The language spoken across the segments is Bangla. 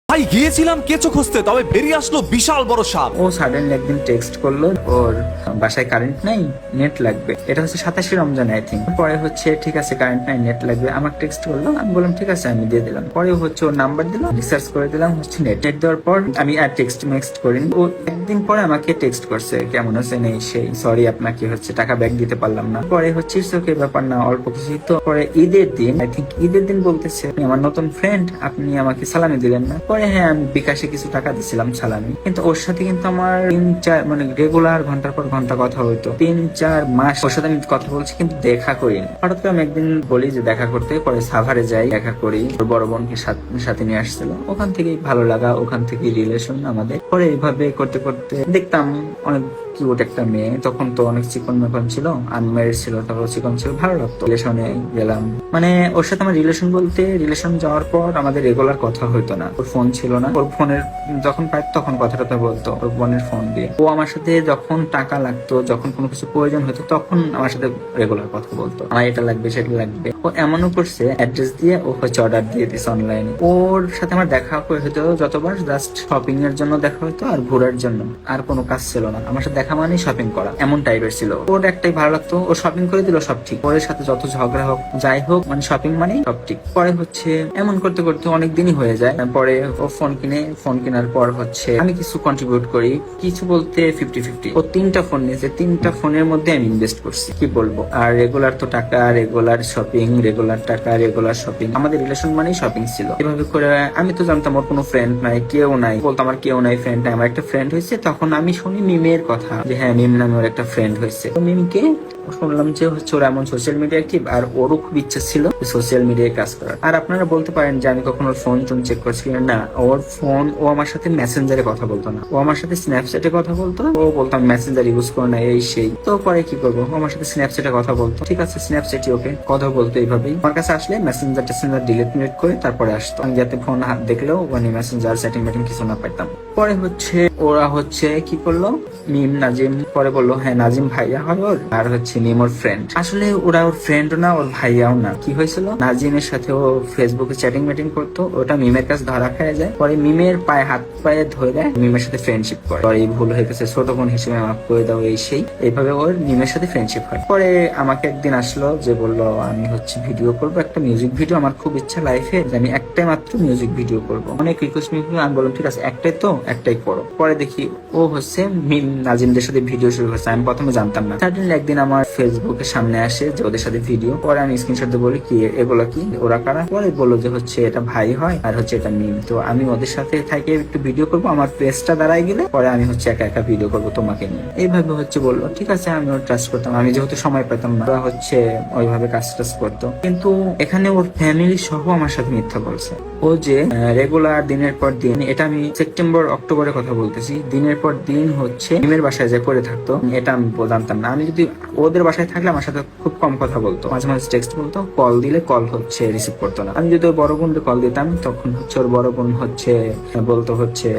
ভাই গিয়েছিলাম কেঁচো খুঁজতে, তবে বেরিয়ে আসলো বিশাল বড় সাপ। ও সাডেনলি একদিন টেক্সট করলো ওর বাসায় কারেন্ট নাই, নেট লাগবে। এটা হচ্ছে 27 রমজান আই থিঙ্ক। পরে হচ্ছে ঠিক আছে কারেন্ট নাই, নেট লাগবে, আমার টেক্সট করলো। আমি বললাম ঠিক আছে, আমি দিয়ে দিলাম। পরে হচ্ছে ওর নাম্বার দিলাম, রিসার্চ করে দিলাম, হচ্ছে নেট দেওয়ার পর আমি আর টেক্সট মেক্সট করিনি। ও একদিন পরে আমাকে টেক্সট করছে, কেমন আছেন এই সেই, সরি আপনাকে হচ্ছে টাকা ব্যাক দিতে পারলাম না। পরে হচ্ছে ওকে ব্যাপার না, অল্প কিছু তো। পরে ঈদের দিন আই থিঙ্ক, ঈদের দিন বলতেছে আপনি আমার নতুন ফ্রেন্ড, আপনি আমাকে সালামি দিলেন না। পরে হ্যাঁ, আমি বিকাশে কিছু টাকা দিছিলাম সালামি, কিন্তু ওর সাথে কিন্তু আমার 3-4 মানে রেগুলার ঘন্টার পর ঘন্টা কথা হইতো। 3-4 মাস ওর সাথে আমি কথা বলছি, কিন্তু দেখা করিনি। হঠাৎ করে আমি একদিন বলি যে দেখা করতে, পরে সাভারে যাই, দেখা করি। ওর বড় বোনকে সাথে নিয়ে আসছিল, ওখান থেকেই ভালো লাগা, ওখান থেকেই রিলেশন আমাদের। পরে এইভাবে করতে করতে দেখতাম অনেক কিউট একটা মেয়ে, তখন তো অনেক চিকন মেকন ছিল, আনম্যারিড ছিল, তারপর চিকন ছিল, ভালো লাগতো। রিলেশনে গেলাম, মানে ওর সাথে আমার রিলেশন বলতে, রিলেশন যাওয়ার পর আমাদের রেগুলার কথা হইতো না। ওর ফোন ছিল না, ওর ফোনের যখন পাইত তখন কথা টথা বলতো ওর বোনের ফোন দিয়ে। ও আমার সাথে যখন টাকা লাগতো, যখন কোনো কিছু প্রয়োজন হতো, তখন আমার সাথে রেগুলার কথা বলতো, আমার এটা লাগবে সেটা লাগবে। ও এমনও করছে অ্যাড্রেস দিয়ে ও হচ্ছে অর্ডার দিয়ে দিচ্ছে অনলাইনে। ওর সাথে আমার দেখা হতো যতবার, জাস্ট শপিং এর জন্য দেখা হতো আর ঘোরার জন্য, আর কোনো কাজ ছিল না। আমার সাথে দেখা মানে শপিং করা, এমন টাইপের ছিল। ওর একটাই ভালো লাগতো, ও শপিং করে দিল সব ঠিক। ওর সাথে যত ঝগড়া হোক যাই হোক, মানে শপিং মানে সব ঠিক। পরে হচ্ছে এমন করতে করতে অনেক দিনই হয়ে যায়। পরে ও ফোন কিনে, ফোন কেনার পর হচ্ছে আমি কিছু কন্ট্রিবিউট করি, কিছু বলতে 50-50। ও 3টা ফোন নিয়েছে, 3টা ফোনের মধ্যে আমি ইনভেস্ট করছি, কি বলবো। আর রেগুলার তো টাকা, রেগুলার শপিং, রেগুলার টাকা, রেগুলার শপিং, আমাদের রিলেশন মানেই শপিং ছিল। এভাবে করে আমি তো জানতাম ওর কোনো ফ্রেন্ড নাই, কেউ নাই। বলতো আমার কেউ নাই, ফ্রেন্ড নাই। আমার একটা ফ্রেন্ড হয়েছে, তখন আমি শুনি মিমের কথা, যে হ্যাঁ মিম নামে ওর একটা ফ্রেন্ড হয়েছে। তো মিমকে শুনলাম যে হচ্ছে ওর এমন সোশ্যাল মিডিয়া অ্যাক্টিভ, আর ওরও খুব ইচ্ছা ছিল সোশ্যাল মিডিয়ায় কাজ করার। আর আপনারা বলতে পারেন যে আমি কখনো ফোন টোন চেক করছি না, ওর ফোন, ও আমার সাথে মেসেঞ্জারে কথা বলতো না, ও আমার সাথে স্ন্যাপচ্যাটে কথা বলতো। ও বলতাম মেসেঞ্জার ইউজ করো না, এই সেই। তো পরে কি করবো, ও আমার সাথে স্ন্যাপচ্যাটে কথা বলতো, ঠিক আছে স্ন্যাপচ্যাটই ওকে, কথা বলতো এইভাবেই। আমার কাছে আসলে মেসেঞ্জার টেসেঞ্জার ডিলিট মিলিট করে তারপরে আসতো, আমি যাতে ফোন হাত দেখলেও মানে মেসেঞ্জার চ্যাটিং ম্যাটিং কিছু না পাইতাম। পরে হচ্ছে ওরা হচ্ছে কি করলো, মিম নাজিম পরে বললো হ্যাঁ নাজিম ভাইয়া হয় ওর, আর হচ্ছে মিম ওর ফ্রেন্ড। আসলে ওরা ওর ফ্রেন্ড না, ওর ভাইয়াও না। কি হয়েছিল, নাজিমের সাথে ও ফেসবুকে চ্যাটিং ম্যাটিং করতো, ওটা মিমের কাছে ধরা খেয়ে যায়। পরে মিমের পায়ে হাত পায়ে ধরে মিমের সাথে ফ্রেন্ডশিপ করে। পরে এই ভুল হয়ে গেছে, ছোট বোন হিসেবে মাফ করে দাও, এই সেই। এইভাবে ওর মিমের সাথে ফ্রেন্ডশিপ হয়। পরে আমাকে একদিন আসলো যে বললো আমি হচ্ছে ভিডিও করবো, একটা মিউজিক ভিডিও। আমার খুব ইচ্ছা লাইফে যে আমি একটাই মাত্র মিউজিক ভিডিও করবো, অনেক রিকোয়েস্ট মিউজিক। আমি বললাম ঠিক আছে একটাই তো, একটাই করো। পরে দেখি ও হচ্ছে মিম নাজিমদের সাথে ভিডিও শুরু করছে, আমি প্রথমে জানতাম না। সাডেনলি একদিন আমার ফেসবুকের সামনে আসে যে ওদের সাথে ভিডিও। পরে আমি স্ক্রিনশট দিয়ে বলি কি এগুলো কি, ওরা কারা। পরে বললো যে হচ্ছে এটা ভাই হয় আর হচ্ছে এটা মিম। তো আমি ওদের সাথে থেকে একটু ভিডিও করবো, আমার পেজটা দাঁড়ায় গেলে পরে আমি হচ্ছে একা একা ভিডিও করবো তোমাকে নিয়ে, এইভাবে হচ্ছে বললো। ঠিক আছে, আমি ওর ট্রাস্ট করতাম, আমি যেহেতু সময় পেতাম না। ওরা হচ্ছে ওইভাবে কাজ টাজ করতো, কিন্তু এখানে ওর ফ্যামিলি সহ আমার সাথে মিথ্যা বলছে। ও যে রেগুলার দিনের পর দিন, এটা আমি সেপ্টেম্বর অক্টোবরের কথা বলতেছি, দিনের পর দিন হচ্ছে মিমের বাসায় যে করে থাকতো, এটা আমি জানতাম না। আমি যদি ওদের বাসায় থাকলে আমার সাথে খুব কম কথা বলতো, মাঝে মাঝে টেক্সট বলতো, কল দিলে কল হচ্ছে রিসিভ করতো না। আমি যদি ওর বড় বোনকে কল দিতাম, তখন হচ্ছে ওর বড় বোন হচ্ছে বলতো হচ্ছে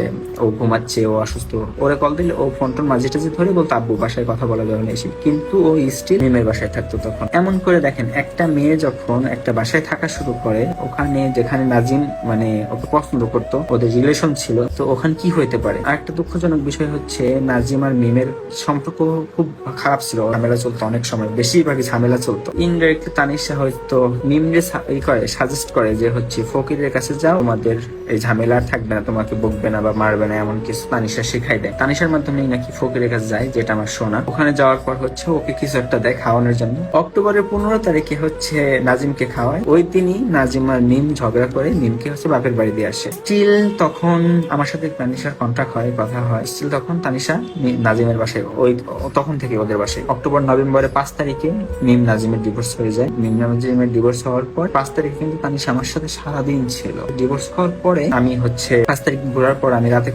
ও ঘুমাচ্ছে, ও অসুস্থ। ওরে কল দিলে ও ফোন টোন মাঝে টাঝে ধরে বলতো আব্বু বাসায় কথা বলা যাবে না এসে, কিন্তু ও স্টিল মিমের বাসায় থাকতো তখন। এমন করে দেখেন, একটা মেয়ে যখন একটা বাসায় থাকা শুরু করে, ওখানে যেখানে নাজিম মানে ওকে পছন্দ করতো, ওদের রিলেশন ছিল, তো ওখানে কি হইতে পারে। আর একটা দুঃখজনক বিষয় হচ্ছে নাজিম আর মিমের সম্পর্ক খুব খারাপ ছিল, ঝামেলা চলতো অনেক সময়, বেশিরভাগই ঝামেলা চলতো। ইনডাইরেক্টলি তানিশা হয়তো মিমরে সাজেস্ট করে যে হচ্ছে ফকিরের কাছে যাও, তোমাদের এই ঝামেলা আর থাকবে না, তোমাকে বকবে না বা মারবে না, এমন কিছু তানিশা শেখাই দেয়। তানিশার মাধ্যমেই নাকি ফকিরের কাছে যায়, যেটা আমার শোনা। ওখানে যাওয়ার পর হচ্ছে ওকে কিছু একটা দেয় খাওয়ানোর জন্য। অক্টোবরের 15 তারিখে হচ্ছে নাজিমকে খাওয়ায়। ওই দিনই নাজিম আর মিম ঝগড়া করে মিমকে হচ্ছে বাপের বাড়ি দিয়ে আসে। স্টিল তখন আমার সাথে তানিশার কন্ট্যাক্ট হয়, কথা হয়। স্টিল তখন তানিশা নাজিমের বাসায়, ওই তখন থেকে ওদের বাসায়। অক্টোবর নভেম্বরের 5 তারিখে মিম নাজিমের ডিভোর্স হয়ে যায়। মিম নাজিমের ডিভোর্স হওয়ার পর 5 তারিখে কিন্তু তানিশা আমার সাথে সারাদিন ছিল। ডিভোর্স হওয়ার পরে আমি হচ্ছে 5 তারিখ ঘোরার পর আমি রাতে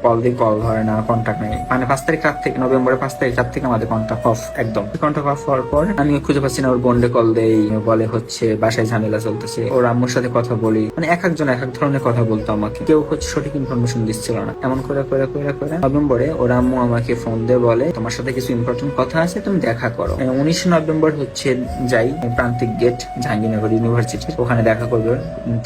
কল দিয়ে কল ধরে না, কন্ট্যাক্ট নেই, মানে 5 তারিখ রাত থেকে, নভেম্বরের 5 তারিখ রাত থেকে আমাদের কন্ট্যাক্ট অফ, একদম কন্ট্যাক্ট অফ হওয়ার পর আমি খুঁজে পাচ্ছি না। ওর বোনডে কল দেই, বলে হচ্ছে বাসায় ঝামেলা চলতেছে। ওর আম্মুর সাথে কথা বলি, মানে এক একজন এক এক ধরনের কথা বলতো আমাকে, কেউ হচ্ছে সঠিক ইনফরমেশন দিচ্ছিল না। এমন করে করে করে করে নভেম্বরে ওর আম্মু আমাকে ফোন দিয়ে বলে তোমার সাথে কিছু ইম্পর্টেন্ট কথা আছে, তুমি দেখা করো। 19 নভেম্বর হচ্ছে যাই প্রান্তিক গেট জাহাঙ্গীরনগর ইউনিভার্সিটি, ওখানে দেখা করবে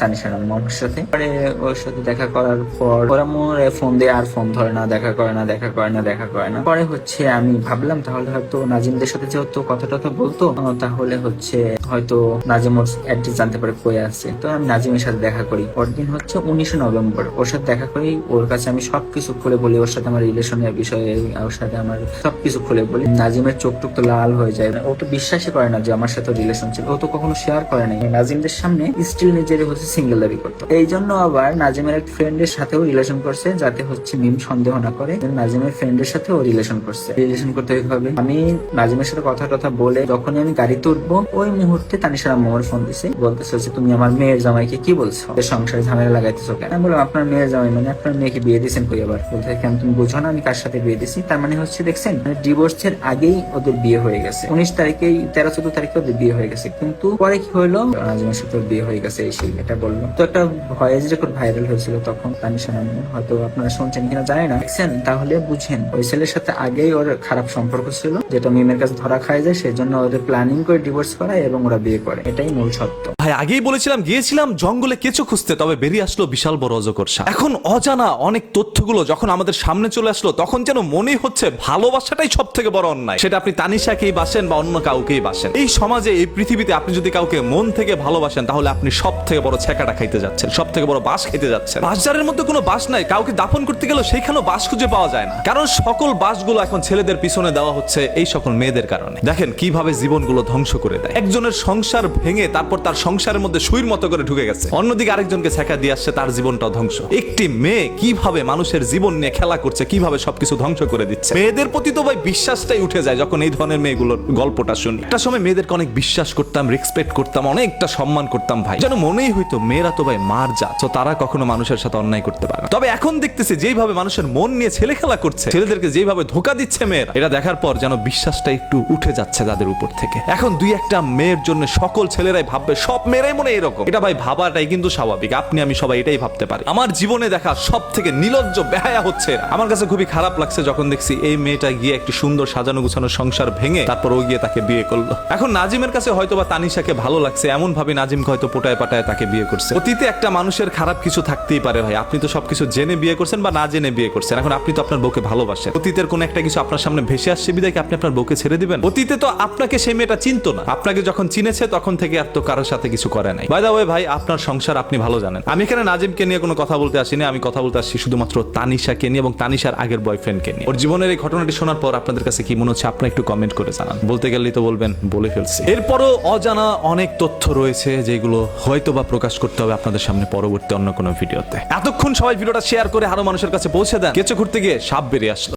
তানিশার আম্মুর সাথে। পরে ওর সাথে দেখা করার পর ওর আম্মু ফোন দিয়ে আর ফোন ধরে না, দেখা করে না, দেখা করে না, দেখা করে না। পরে হচ্ছে আমি ভাবলাম তাহলে হয়তো নাজিমদের সাথে যেহেতু কথা টথা বলতো, তাহলে হচ্ছে হয়তো নাজিম ওর অ্যাড্রেস জানতে পারে কই আছে। তো আমি নাজিমের সাথে দেখা করি। ওর দিন হচ্ছে 19 নভেম্বর, ওর সাথে দেখা করি। ওর কাছে আমি সবকিছু খুলে বলি, ওর সাথে আমার রিলেশনের বিষয়ে, ওর সাথে আমার সবকিছু খুলে বলি। নাজিমের চোখ টুক তো লাল হয়ে যায়, ও তো বিশ্বাসই করে না যে আমার সাথে রিলেশন ছিল, ও তো কখনো শেয়ার করে নাই। নাজিমদের সামনে স্টিল নিজের হচ্ছে সিঙ্গেল দাবি করতো। এই জন্য আবার নাজিমের এক ফ্রেন্ডের সাথেও রিলেশন করছে, যাতে হচ্ছে মিম সন্দেহ না করে নাজিমের ফ্রেন্ডের সাথে ও রিলেশন করছে। রিলেশন করতে হবে। আমি নাজিমের সাথে কথা টথা বলে যখনই আমি গাড়িতে উঠবো, ওই মুহূর্তে তানিশার আম্মু আমার ফোন দিছে, বলতেছে হচ্ছে তুমি আমার মেয়ের জামাইকে কি বলছো, সংসারে ঝামেলা লাগাইতেছো কেন? আমি বললাম আপনার মেয়ের জামাই মানে আপনার মেয়েকে বিয়ে দিয়েছেন কই? আবার বলতে কেন তুমি বুঝো না আমি কার সাথে বিয়ে দিছি? তার মানে হচ্ছে দেখছেন, ডিভোর্সের আগেই ওদের বিয়ে হয়ে গেছে। 19 তারিখেই 13-14 তারিখে ওদের বিয়ে হয়ে গেছে, কিন্তু পরে কি হলো নাজিমের সাথে বিয়ে হয়ে গেছে এই সেই এটা বললো। তো একটা ভয়েস রেকর্ড ভাইরাল হয়েছিল তখন তানিশার আম্মু, হয়তো আপনারা শুনছেন কিনা জানি না। দেখছেন, তাহলে বুঝেন ওই ছেলের সাথে আগেই ওর খারাপ সম্পর্ক ছিল, যেটা মিমের কাছে ধরা খায় যায়, সেই জন্য ওদের প্ল্যানিং করে ডিভোর্স করায় এবং ওরা বিয়ে করে। এটাই মূল সত্য। ভাই আগেই বলেছিলাম গিয়েছিলাম জঙ্গলে কেঁচো খুঁজতে, তবে বেরিয়ে আসলো বিশাল বড় অজগর সাপ। এখন অজানা অনেক তথ্যগুলো যখন আমাদের সামনে চলে আসলো, তখন যেন মনেই হচ্ছে ভালোবাসাটাই সব থেকে বড় অন্যায়। সেটা আপনি তানিশাকেই বাসেন বা অন্য কাউকেই বাসেন, এই সমাজে এই পৃথিবীতে আপনি যদি কাউকে মন থেকে ভালোবাসেন, তাহলে আপনি সব থেকে বড় ছেকাটা খাইতে যাচ্ছেন, সব থেকে বড় বাস খাইতে যাচ্ছেন। বাসজারের মধ্যে কোনো বাস নাই, কাউকে দাফন করতে গেলেও সেইখানেও বাস খুঁজে পাওয়া যায় না, কারণ সকল বাসগুলো এখন ছেলেদের পিছনে দেওয়া হচ্ছে এই সকল মেয়েদের কারণে। দেখেন কিভাবে জীবনগুলো ধ্বংস করে দেয়। একজনের সংসার ভেঙে তারপর তার সংসারের মধ্যে সুইর মতো করে ঢুকে গেছে, অন্যদিকে আরেকজনকে ছেকা দিয়ে আসছে, তার জীবনটাও ধ্বংস। একটি মেয়ে কিভাবে মানুষের জীবন নিয়ে খেলা করছে, কিভাবে সবকিছু ধ্বংস করে দিচ্ছে। মেয়েদের প্রতি তো ভাই বিশ্বাসটাই উঠে যায় যখন এই ধরনের মেয়েগুলোর গল্পটা শুনি। একটা সময় মেয়েদেরকে অনেক বিশ্বাস করতাম, রেসপেক্ট করতাম, অনেকটা সম্মান করতাম ভাই, যেন মনেই হইতো মেয়েরা তো ভাই মার যা, তো তারা কখনো মানুষের সাথে অন্যায় করতে পারে না। তবে এখন দেখতেছি যেইভাবে মানুষের মন নিয়ে ছেলে খেলা করছে, ছেলেদেরকে যেভাবে ধোকা দিচ্ছে মেয়েরা, এটা দেখার পর যেন বিশ্বাসটা একটু উঠে যাচ্ছে তাদের উপর থেকে। এখন দুই একটা মেয়ের জন্য সকল ছেলেরাই ভাববে সব মেয়েরাই মনে এরকম, এটা ভাই ভাবাটাই কিন্তু স্বাভাবিক। আপনি আমি সবাই এটাই ভাবতে পারি। আমার জীবনে দেখা সব থেকে নির্লজ্জ বেহায়া হচ্ছে এরা। আমার কাছে খুবই খারাপ লাগছে যখন দেখছি এই মেয়েটা গিয়ে একটি সুন্দর সাজানো গুছানো সংসার ভেঙে তারপর ও গিয়ে তাকে বিয়ে করলো। এখন নাজিমের কাছে হয়তো বা তানিশাকে ভালো লাগছে, এমন ভাবে নাজিমকে হয়তো পোটায় পাটায় তাকে বিয়ে করছে। অতীতে একটা মানুষের খারাপ কিছু থাকতেই পারে ভাই, আপনি তো সবকিছু জেনে বিয়ে করছেন বা না জেনে বিয়ে করছেন। এখন আপনি তো আপনার বউকে ভালোবাসেন, অতীতের কোন একটা কিছু আপনার সামনে ভেসে আসছে বিদায় কি আপনি আপনার বউকে ছেড়ে দিবেন? অতীতে তো আপনাকে সেই মেয়েটা চিনতো না, আপনাকে যখন চিনেছে তখন থেকে আর তো কারোর সাথে কিছু করে নাই। বাই দ্য ওয়ে ভাই, আপনার সংসার আপনি ভালো জানেন। আমি এখানে নাজিমকে নিয়ে কোনো কথা বলতে আসিনি, আমি কথা বলতে আসছি শুধুমাত্র তানিশাকে নিয়ে এবং তানিশার আগের বয়ফ্রেন্ডকে নিয়ে। ওর জীবনের এই ঘটনাটি শোনার পর আপনাদের কাছে কি মনে হচ্ছে আপনারা একটু কমেন্ট করে জানান। বলতে গেলেই তো বলবেন বলে ফেলছি। এরপরও অজানা অনেক তথ্য রয়েছে যেগুলো হয়তো বা প্রকাশ করতে হবে আপনাদের সামনে পরবর্তী অন্য কোনো ভিডিওতে। এতক্ষণ সবাই ভিডিওটা শেয়ার করে আরো মানুষের কাছে পৌঁছে দেন। কেঁচো ঘুরতে গিয়ে সাপ বেরিয়ে আসলো।